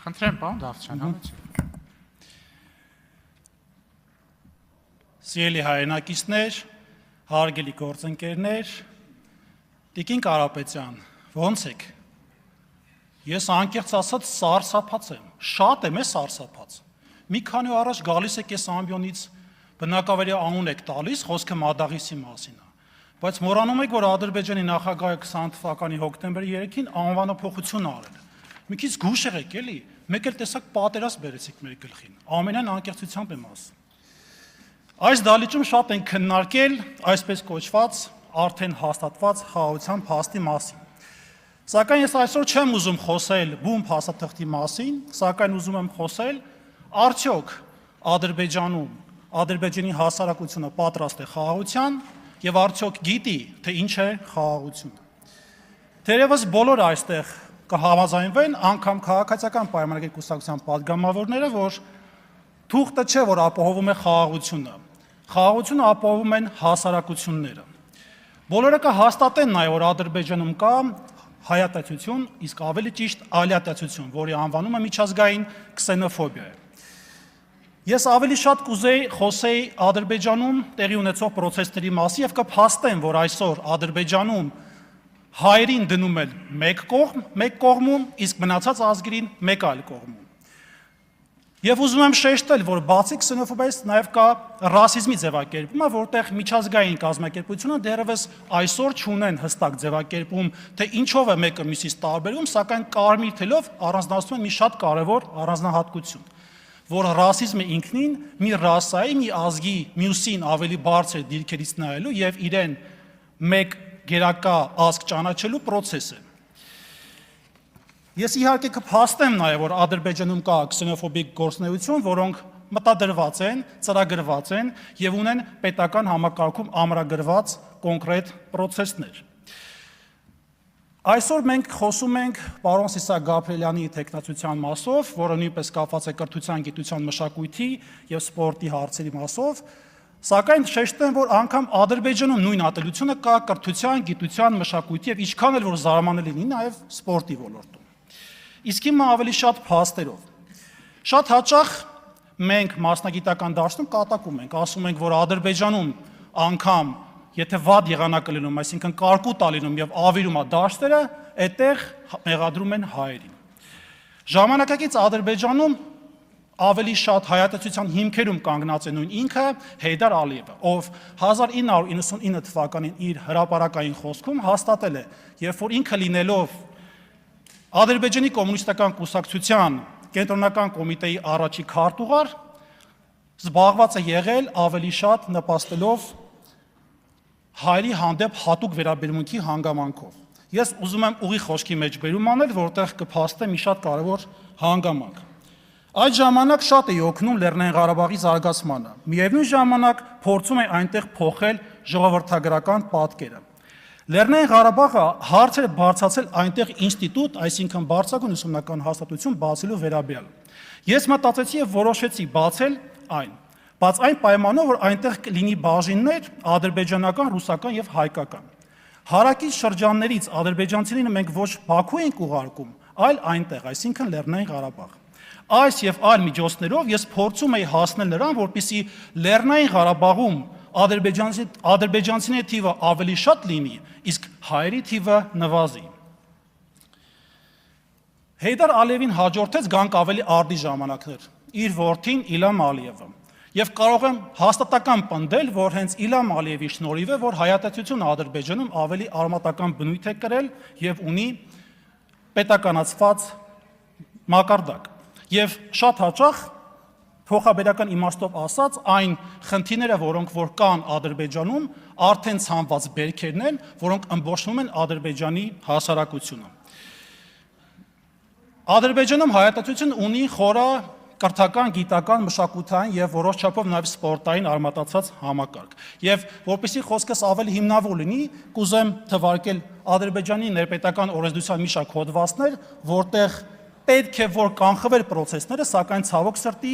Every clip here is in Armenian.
Խնդրեմ, պարոն Դավթյան, համեցեք։ Սիրելի հայրենակիցներ, հարգելի գործընկերներ, Տիկին Կարապետյան, ո՞նց եք։ Ես անկեղծ ասած սարսափած եմ, շատ եմ սարսափած։ Մի քանի օր առաջ գալիս եք այս ամբիոնից բնակավայրի անուն եք տալիս, խոսքը Մադաղիսի մասին է։ Բայց մոռանում եք, որ Ադրբեջանի նախագահը 20 թվականի հոկտեմբերի 3-ին անվանափոխություն արել։ Մի քիչ գուշ եղեք էլի, մեկ էլ տեսակ պատերազմ բերեցիք մեր գլխին։ Ամենայն անկեղծությամբ եմ ասում։ Այս դալիճում շատ են քննարկել այսպես կոչված արդեն հաստատված խաղաղության փաստի մասին։ Սակայն ես այսօր չեմ ուզում խոսել բուն փաստաթղթի մասին, սակայն ուզում եմ խոսել արդյոք Ադրբեջանում Ադրբեջանի հասարակությունը պատրաստ է խաղաղության եւ արդյոք գիտի, թե ինչ է խաղաղությունը։ Թերևս բոլոր այստեղ կհամաձայնվեն, անգամ քաղաքացիական պայմանագրի կուսակցության падգամավորները, որ թուղթը չէ, որ ապահովում է խաղաղությունը։ Խաղաղությունը ապահովում են հասարակությունները։ Բոլորը կհաստատեն նաև, որ Ադրբեջանում կա հայատացություն, իսկ ավելի ճիշտ ալիատացություն, որի անվանումը միջազգային քսենոֆոբիա է։ Ես ավելի շատ կուզեի խոսեի Ադրբեջանում տեղի ունեցող պրոցեսների մասին եւ կփաստեմ, որ այսօր Ադրբեջանում հայերին դնում են մեկ կողմում, իսկ մնացած ազգերին մեկ այլ կողմում։ Եվ ուզում եմ շեշտել, որ բացի քսենոֆոբիայից նաև կա ռասիզմի ձևակերպումը, որտեղ միջազգային կազմակերպությունը դեռևս այսօր չունեն հստակ ձևակերպում, թե ինչով է մեկը մյուսից տարբերվում, սակայն կարմիր թելով առանձնացնում են մի շատ կարևոր առանձնահատկություն, որ ռասիզմը ինքնին մի ռասայի, մի ազգի մյուսին ավելի բարձր դիրքերից նայելու եւ իրեն մեկ գերակա ազգ ճանաչելու process է։ Ես իհարկե կփաստեմ նաև, որ Ադրբեջանում կա քսենոֆոբիկ գործունեություն, որոնք մտադրված են, ծրագրված են եւ ունեն պետական համակարգում ամրագրված կոնկրետ process-ներ։ Այսօր մենք խոսում ենք պարոն Սիսակ Գաբրելյանի տեխնացության մասով, որը նույնպես կապված է կրթության, գիտության, մշակույթի եւ սպորտի հարցերի մասով, սակայն շեշտեմ, որ անգամ Ադրբեջանում նույն ատելությունը կա կրթության, գիտության, մշակույթի եւ ինչքան էլ որ զարմանալի լինի նաեւ սպորտի ոլորտում։ Իսկ հիմա ավելի շատ փաստերով։ Շատ հաճախ մենք մասնագիտական դաշտում կատակում ենք, ասում ենք, որ Ադրբեջանում անգամ եթե վատ եղանակը լինում, այսինքն կարկուտ է լինում եւ ավիրում է դաշտերը, այդտեղ մեղադրում են հայերին։ Ժամանակակից Ադրբեջանում ավելի շատ հայատացության հիմքերում կանգնած է նույն ինքը Հեյդար Ալիևը, ով 1999 թվականին իր հրապարակային խոսքում հաստատել է, երբ որ ինքը լինելով Ադրբեջանի կոմունիստական կուսակցության կենտրոնական կոմիտեի առաջի քարտուղար զբաղված է եղել ավելի շատ նպաստելով հայերի հանդեպ հատուկ վերաբերմունքի հանգամանքով։ Ես ուզում եմ ուղի խոսքի մեջ բերում անել, որտեղ կփաստեմ մի շատ կարևոր հանգամանք։ Այդ ժամանակ շատ է օգնում Լեռնային Ղարաբաղի զարգացմանը։ Միևնույն ժամանակ փորձում է այնտեղ փոխել ժողովրդագրական պատկերը։ Լեռնային Ղարաբաղը հարցեր է բարձրացել այնտեղ ինստիտուտ, այսինքն բարձրագույն ուսումնական հաստատություն բացելու վերաբերյալ։ Ես մտածեցի եւ որոշեցի բացել այն, բայց այն պայմանով, որ այնտեղ կլինի բաժիններ ադրբեջանական, ռուսական եւ հայկական։ Հարակից շրջաններից ադրբեջանցիներին մենք ոչ Բաքու ենք ուղարկում, այլ այնտեղ, այսինքն Լեռնային Ղարաբաղ։ Այս եւ այլ միջոցներով ես փորձում եի հասնել նրան, որպեսզի Լեռնային Ղարաբաղում ադրբեջանցիների թիվը ավելի շատ լինի, իսկ հայերի թիվը նվազի։ Հեյդար Ալիևին հաջորդեց գանք ավելի արդի ժամանակներ, իր որդին Իլհամ Ալիևը։ Եվ կարող եմ հաստատական պնդել, որ հենց Իլհամ Ալիևի շնորհիվ է, որ հայատացությունը Ադրբեջանում ավելի արմատական բնույթ է կրել եւ ունի պետականացված մակարդակ։ Եվ շատ հաճախ փոխաբերական իմաստով ասած, այն խնդիրները, որոնք որ կան Ադրբեջանում, արդեն ցանված բերքերն են, որոնք ըմբոշխնում են Ադրբեջանի հասարակությունը։ Ադրբեջանում հայատացություն ունի խորը կրթական, գիտական, մշակութային եւ որոշ չափով նաեւ սպորտային արմատացած համակարգ։ Եվ որպեսզի խոսքս ավելի հիմնավոր լինի, կուզեմ թվարկել Ադրբեջանի ներպետական օրենսդրության մի շարք հոդվածներ, որտեղ պետք է որ կանխվեր process-ները, սակայն ցավոք սրտի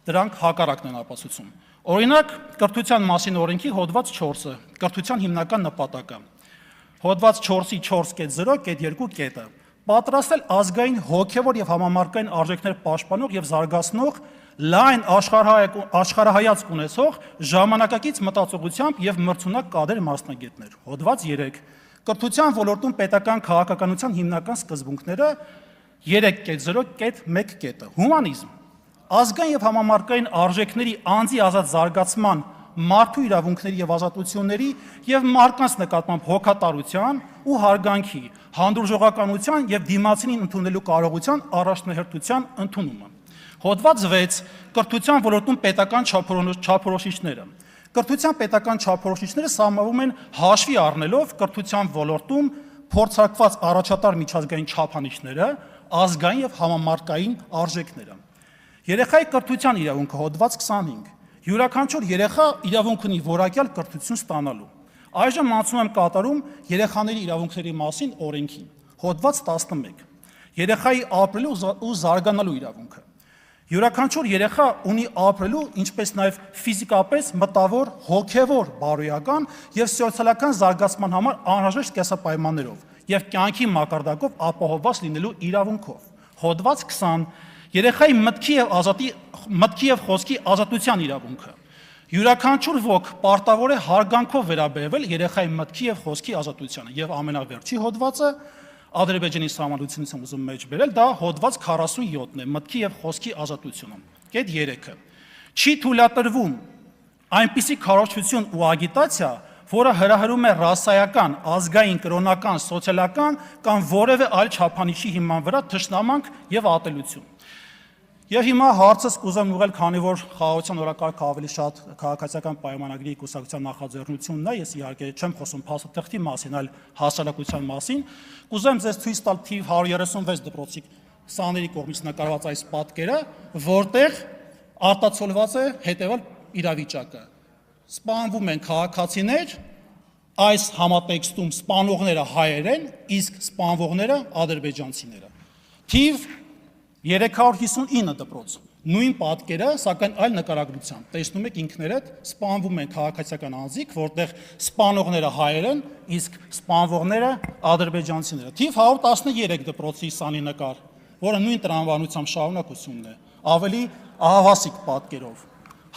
դրանք հակառակն են ապացուցում։ Օրինակ, կրթության մասին օրենքի հոդված 4-ը, կրթության հիմնական նպատակը։ Հոդված 4-ի 4.0.2 կետը պատրաստել ազգային հոգևոր եւ համամարտկային արժեքներ պաշտպանող եւ զարգացնող լայն աշխարհայացք ունեցող ժամանակակից մտածողությամբ եւ մրցունակ կադր մասնագետներ։ Հոդված 3. Կրթության ոլորտում պետական քաղաքականության հիմնական սկզբունքները 3.0.1. Հումանիզմ, ազգային եւ համամարտկային արժեքների անձի ազատ զարգացման, մարդու իրավունքների եւ ազատությունների եւ մարդկանց նկատմամբ հոգատարության ու հարգանքի, հանդուրժողականության եւ դիմացինին ընդունելու կարողության առաջնահերթության ընդունումը։ Հոդված 6. Կրթության ոլորտում պետական չափորոշիչները։ Կրթության պետական չափորոշիչները սահմանվում են հաշվի առնելով կրթության ոլորտում փորձարկված առաջատար միջազգային չափանիշները, ազգային եւ համամարտկային արժեքները։ Երեխայի կրթության իրավունքը, հոդված 25. Յուրաքանչյուր երեխա իրավունք ունի որակյալ կրթություն ստանալու։ Այժմ անցում եմ կատարում երեխաների իրավունքների մասին օրենքին։ Հոդված 11. Երեխայի ապրելու ու զարգանալու իրավունքը։ Յուրաքանչյուր երեխա ունի ապրելու, ինչպես նաև ֆիզիկապես, մտավոր, հոգևոր, բարոյական եւ սոցիալական զարգացման համար անհրաժեշտ կենսապայմաններով եւ կյանքի մակարդակով ապահովված լինելու իրավունքով։ Հոդված 20. Երեխայի մտքի եւ խոսքի ազատության իրավունքը։ Յուրաքանչյուր ոք պարտավոր է հարգանքով վերաբերվել երեխայի մտքի եւ խոսքի ազատությանը եւ ամենավերջի հոդվածը Ադրբեջանի սահմանությունից եմ ուզում մեջ բերել, դա հոդված 47-ն է, մտքի եւ խոսքի ազատությունը։ Կետ 3-ը։ Չի թույլատրվում այնպիսի քարոզչություն ու ագիտացիա, որը հրահրում է ռասայական, ազգային, կրոնական, սոցիալական կամ որևէ այլ չափանիշի հիման վրա թշնամանք եւ ատելություն։ Եվ հիմա հարցս կուզեմ ուղղել, քանի որ խաղաղության օրակարգը ավելի շատ քաղաքացիական պայմանագրի կուսակցության նախաձեռնությունն է, ես իհարկե չեմ խոսում փաստաթղթի մասին, այլ հասարակության մասին, կուզեմ ձեզ ցույց տալ թիվ 136 դպրոցի սաների կողմից նկարված այս պատկերը, որտեղ արտացոլված է հետևյալ իրավիճակը։ Սպանվում են քաղաքացիներ, այս համատեքստում սպանողները հայեր են, իսկ սպանվողները ադրբեջանցիները։ Թիվ 359 դպրոց, նույն պատկերը, սակայն այլ նկարագրությամբ, տեսնում եք ինքներդ, սպանվում են քաղաքացիական անձիկ, որտեղ սպանողները հայեր են, իսկ սպանվողները ադրբեջանցիները։ Թիվ 113 դպրոցի սանի նկար, որը նույն տրամաբանությամբ շարունակությունն է, ավելի ահավասիկ պատկերով։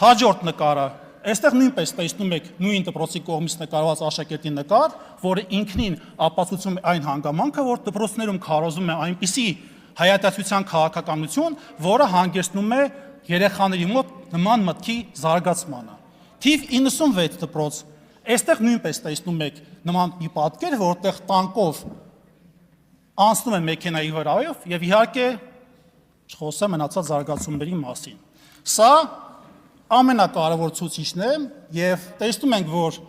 Հաջորդ նկարը, այստեղ նույնպես տեսնում եք նույն դպրոցի կողմից նկարված աշակերտի նկար, որը ինքնին ապացուցում է այն հանգամանքը, որ դպրոցներում քարոզում է այնպիսի հայատացության քաղաքականություն, որը հանգեցնում է երեխաների մոտ նման մտքի զարգացմանը։ Թիվ 96 դպրոց, այստեղ նույնպես տեսնում եք նման մի պատկեր, որտեղ տանկով անցնում են մեքենայի վրայով եւ իհարկե չխոսեմ մնացած զարգացումների մասին։ Սա ամենակարևոր ցուցիչն է եւ տեսնում ենք, որ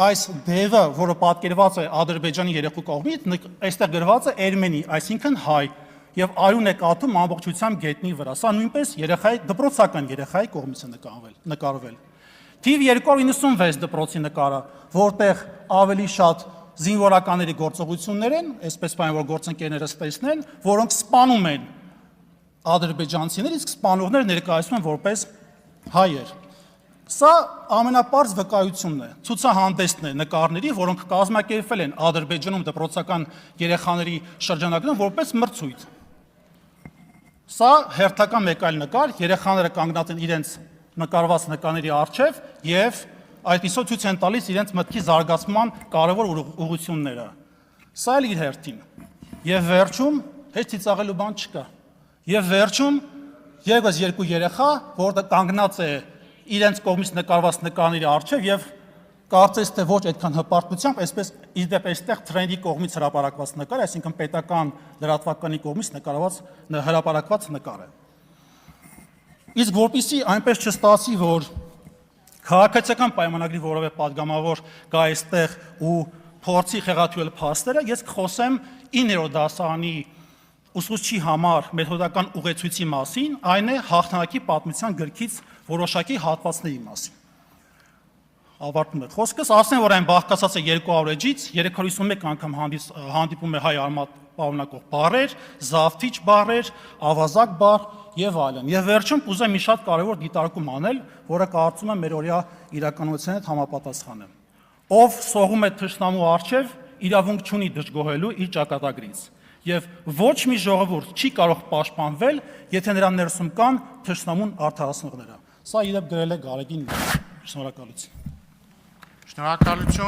այս դևը, որը պատկերված է Ադրբեջանի երեխու կողմից, այստեղ գրված է Էրմենի, այսինքն հայ, եւ արյուն է կաթում ամբողջությամբ գետնի վրա։ Սա նույնպես դպրոցական երեխայի կողմից է նկարվել։ Թիվ 296 դպրոցի նկարը, որտեղ ավելի շատ զինվորականների գործողություններ են, այսպես բան որ գործընկերներս տեսնեն, որոնք սպանում են ադրբեջանցիներ, իսկ սպանողները ներկայացվում են որպես հայեր։ Սա ամենապարզ վկայությունն է, ցուցահանդեսն է նկարների, որոնք կազմակերպվել են Ադրբեջանում դպրոցական երեխաների շրջանակներում որպես մրցույթ։ Սա հերթական մեկ այլ նկար, երեխաները կանգնած են իրենց նկարված նկարների առջև եւ այդպիսով ցույց են տալիս իրենց մտքի զարգացման կարևոր ուղղությունները։ Սա էլ իր հերթին։ Եվ վերջում հեչ ծիծաղելու բան չկա։ Եվ վերջում եւս երկու երեխա, որը կանգնած է իրենց կողմից նկարված նկարների առջև եւ կարծես թե ոչ այդքան հպարտությամբ, այսպես իդեպ այստեղ թրենդի կողմից հրապարակված նկար, այսինքն պետական լրատվականի կողմից հրապարակված նկար է։ Իսկ որպեսզի այնպես չստացի, որ քաղաքացիական պայմանագրի որևէ падգամավոր գա այստեղ ու փորձի խեղաթյուրել փաստերը, ես կխոսեմ 9-րդ դասարանի ուսուցչի համար մեթոդական ուղեցույցի մասին, այն է հաղթանակի պատմության գրքից որոշակի հատվածների մասին։ Ավարտում է խոսքս, ասեմ, որ այն բաղկացած է 200 էջից, 351 անգամ հանդիպում է հայ արմատ պարունակող բառեր, զավթիչ բառեր, ավազակ բառ եւ այլն։ Եվ վերջում կուզեմ մի շատ կարևոր դիտարկում անել, որը կարծում եմ մեր օրյա իրականության հետ համապատասխան է։ Ով սողում է թշնամու առջև, իրավունք չունի դժգոհելու իր ճակատագրից։ եւ ոչ մի ժողովուրդ չի կարող պաշտպանվել, եթե նրա ներսում կան թշնամուն արդարացնողները։ Սա իրապ գրել է Գարեգին։ Շնորհակալություն։ Շնորհակալություն։